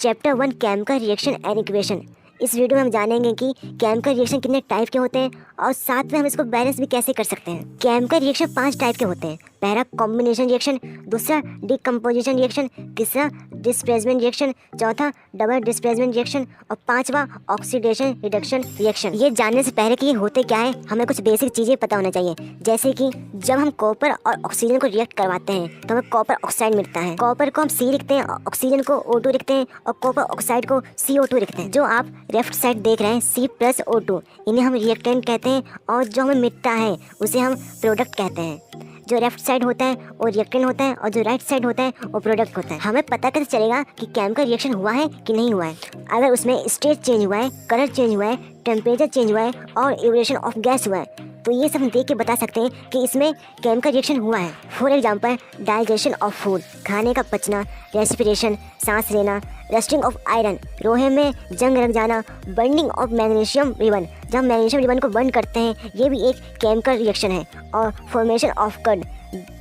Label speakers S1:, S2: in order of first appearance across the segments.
S1: Chapter 1 chemical reaction and equation. इस video में हम जानेंगे कि केमिकल रिएक्शन कितने टाइप के होते हैं और साथ में हम इसको बैलेंस भी कैसे कर सकते हैं। केमिकल रिएक्शन 5 टाइप के होते हैं। पहला कॉम्बिनेशन रिएक्शन, दूसरा डिकम्पोजिशन रिएक्शन, तीसरा डिस्प्लेसमेंट रिएक्शन, चौथा डबल डिस्प्लेसमेंट रिएक्शन और पांचवा ऑक्सीडेशन रिडक्शन रिएक्शन। ये जानने से पहले कि ये होते क्या है हमें कुछ बेसिक चीज़ें पता होना चाहिए, जैसे कि जब हम कॉपर और ऑक्सीजन को रिएक्ट करवाते हैं तो हमें कॉपर ऑक्साइड मिलता है। कॉपर को हम C लिखते हैं, ऑक्सीजन को O2 लिखते हैं और कॉपर ऑक्साइड को CO2 लिखते हैं। जो आप लेफ्ट साइड देख रहे हैं C+O2, इन्हें हम रिएक्टेंट कहते हैं और जो हमें मिलता है उसे हम प्रोडक्ट कहते हैं। जो लेफ्ट साइड होता है वो रिएक्टेंट होता है और जो राइट साइड होता है वो प्रोडक्ट होता है। हमें पता कैसे चलेगा कि केमिकल रिएक्शन हुआ है कि नहीं हुआ है? अगर उसमें स्टेट चेंज हुआ है, कलर चेंज हुआ है, टेम्परेचर चेंज हुआ है और इवोल्यूशन ऑफ गैस हुआ है, तो ये सब हम देख के बता सकते हैं कि इसमें केमिकल रिएक्शन हुआ है। For example digestion of food, खाने का पचना, रेस्पिरेशन, सांस लेना, रस्टिंग ऑफ आयरन, लोहे में जंग लग जाना, बर्निंग ऑफ मैग्नीशियम रिबन, जब मैग्नीशियम रिबन को बर्न करते हैं ये भी एक केमिकल रिएक्शन है। और फॉर्मेशन ऑफ कर्ड,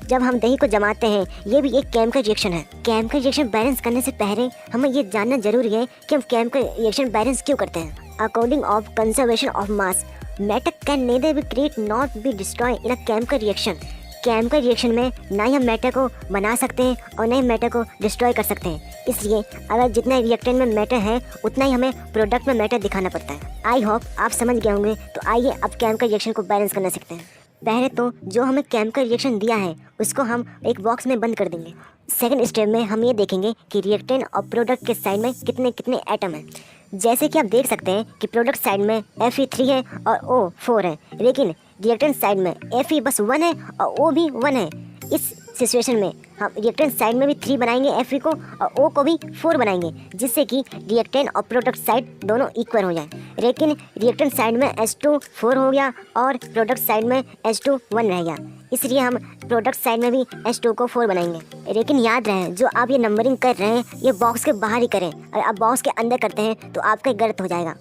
S1: जब हम दही को जमाते हैं ये भी एक केमिकल रिएक्शन है। केमिकल रिएक्शन बैलेंस करने से पहले हमें ये जानना जरूरी है कि हम केमिकल रिएक्शन बैलेंस क्यों करते हैं। According of conservation of mass, matter can nether be create not be destroy in a chemical reaction. Chemical reaction में ना ही हम मैटर को बना सकते हैं और ना ही मैटर को डिस्ट्रॉय कर सकते हैं। इसलिए अगर जितना रिएक्टेंट में मैटर है उतना ही हमें प्रोडक्ट में मैटर दिखाना पड़ता है। आई होप आप समझ गए होंगे। तो आइए अब केमिकल रिएक्शन को बैलेंस करना सीखते हैं। पहले तो जो हमें केमिकल रिएक्शन दिया है उसको हम एक बॉक्स में बंद कर देंगे। सेकंड स्टेप में हम ये देखेंगे कि रिएक्टेंट और प्रोडक्ट के साइड में कितने कितने एटम हैं। जैसे कि आप देख सकते हैं कि प्रोडक्ट साइड में Fe3 है और O 4 है, लेकिन रिएक्टेंट साइड में Fe बस 1 है और O भी 1 है। इस सिचुएशन में हम रिएक्टेंट साइड में भी 3 बनाएंगे Fe को और O को भी 4 बनाएंगे, जिससे कि रिएक्टेंट और प्रोडक्ट साइड दोनों इक्वल हो जाए। लेकिन रिएक्टेंट साइड में H2 4 हो गया और प्रोडक्ट साइड में H2 1 रह गया, इसलिए हम प्रोडक्ट साइड में भी H2 को 4 बनाएंगे। लेकिन याद रहे जो आप ये नंबरिंग कर रहे हैं ये बॉक्स के बाहर ही करें, और आप बॉक्स के अंदर करते हैं तो आपका गलत हो जाएगा।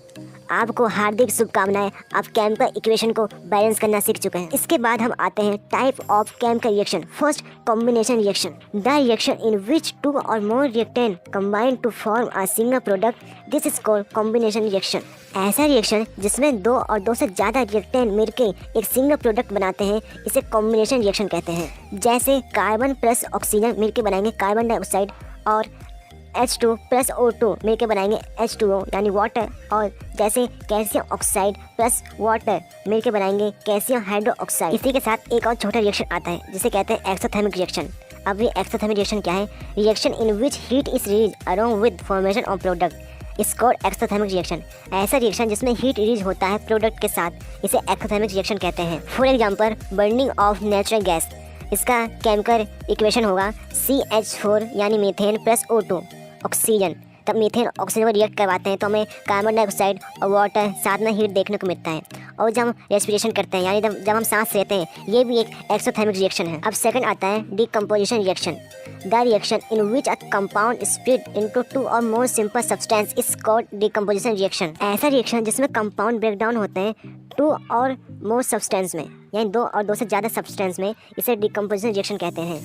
S1: आपको हार्दिक शुभकामनाएं, आप केमिकल इक्वेशन को बैलेंस करना सीख चुके हैं। इसके बाद हम आते हैं type of chemical reaction. First, combination reaction, the reaction in which 2 or more reactant combine to form a single product, this is called combination reaction. ऐसा रिएक्शन जिसमें 2 और 2 से ज़्यादा रिएक्टेंट मिलकर एक सिंगल प्रोडक्ट बनाते हैं, इसे कॉम्बिनेशन रिएक्शन कहते हैं। जैसे कार्बन प्लस ऑक्सीजन मिलकर बनाएंगे कार्बन डाइऑक्साइड और H2 प्लस O2 मिलकर बनाएंगे H2O यानी वाटर, और जैसे कैल्शियम ऑक्साइड प्लस वाटर मिलकर बनाएंगे कैल्शियम हाइड्रोक्साइड। इसी के साथ एक और छोटा रिएक्शन आता है जिसे कहते हैं एक्सोथर्मिक रिएक्शन। अब ये एक्सोथर्मिक रिएक्शन क्या है? Reaction in which heat is release along with formation of product is called exothermic reaction. ऐसा रिएक्शन जिसमें हीट रिलीज होता है प्रोडक्ट के साथ, इसे एक्सोथर्मिक रिएक्शन कहते हैं। For example burning of natural gas, इसका केमिकल इक्वेशन होगा CH4 यानी मीथेन प्लस O2 ऑक्सीजन। तब मीथेन ऑक्सीजन को रिएक्ट करवाते हैं तो हमें कार्बन डाइऑक्साइड और वाटर साथ में हीट देखने को मिलता है। और जब हम रेस्पिरेशन करते हैं यानी जब हम सांस लेते हैं ये भी एक एक्सोथर्मिक रिएक्शन है। अब सेकंड आता है decomposition reaction, the reaction in which a compound split into 2 or more simple substance is called decomposition reaction. ऐसा रिएक्शन जिसमें कंपाउंड ब्रेक डाउन होते हैं 2 और मोर सब्सटेंस में, यानी 2 और 2 से ज़्यादा सब्सटेंस में, इसे डिकम्पोजिशन रिएक्शन कहते हैं।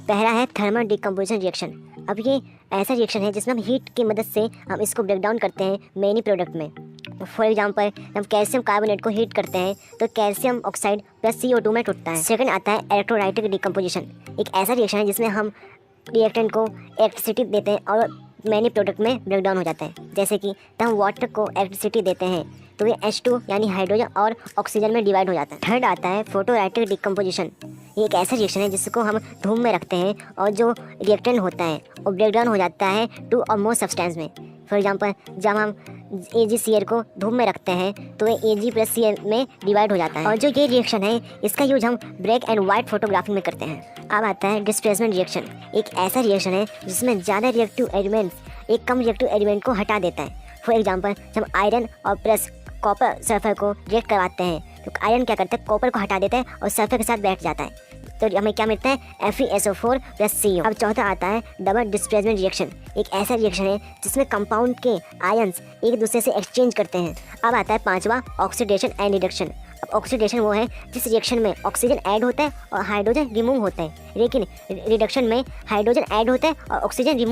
S1: पहला है थर्मल डिकम्पोजिशन रिएक्शन। अब ये ऐसा रिएक्शन है जिसमें हम हीट की मदद से हम इसको ब्रेक डाउन करते हैं मेनी प्रोडक्ट में। फॉर एग्जांपल हम कैल्शियम कार्बोनेट को हीट करते हैं तो कैल्शियम ऑक्साइड प्लस CO2 में टूटता है। सेकंड आता है इलेक्ट्रोलाइटिक डिकम्पोजिशन। एक ऐसा रिएक्शन है जिसमें हम रिएक्टेंट को इलेक्ट्रिसिटी देते हैं और मैनी प्रोडक्ट में ब्रेक डाउन हो जाता है। जैसे कि तब हम वाटर को इलेक्ट्रिसिटी देते हैं तो ये H2 यानी हाइड्रोजन और ऑक्सीजन में डिवाइड हो जाता है। थर्ड आता है फोटोलाइटिक डिकम्पोजिशन। ये एक ऐसा रिएक्शन है जिसको हम धूप में रखते हैं और जो रिएक्टेंट होता है वो ब्रेक डाउन हो जाता है 2 और मोर सब्सटेंस में। फॉर एग्जांपल जब हम AgCl को धूप में रखते हैं तो ये Ag प्लस Cl में डिवाइड हो जाता है। और जो ये रिएक्शन है इसका यूज हम ब्लैक एंड वाइट फोटोग्राफी में करते हैं। अब आता है डिस्प्लेसमेंट रिएक्शन। एक ऐसा रिएक्शन है जिसमें ज़्यादा रिएक्टिव एलिमेंट्स एक कम रिएक्टिव एलिमेंट को हटा देता है। फॉर एग्जांपल जब आयरन और प्लस कॉपर सल्फर को रिएक्ट करवाते हैं तो आयरन क्या करता है, कॉपर को हटा देता है और सल्फर के साथ बैठ जाता है, तो हमें क्या मिलता है FeSO4 प्लस CO। अब चौथा आता है डबल डिस्प्लेसमेंट रिएक्शन। एक ऐसा रिएक्शन है जिसमें कंपाउंड के आयंस एक दूसरे से एक्सचेंज करते हैं। अब आता है पांचवा ऑक्सीडेशन एंड रिडक्शन। अब ऑक्सीडेशन वो है जिस रिएक्शन में ऑक्सीजन ऐड होता है और हाइड्रोजन रिमूव होता है, लेकिन रिडक्शन में हाइड्रोजन ऐड होता है और ऑक्सीजन रिमूव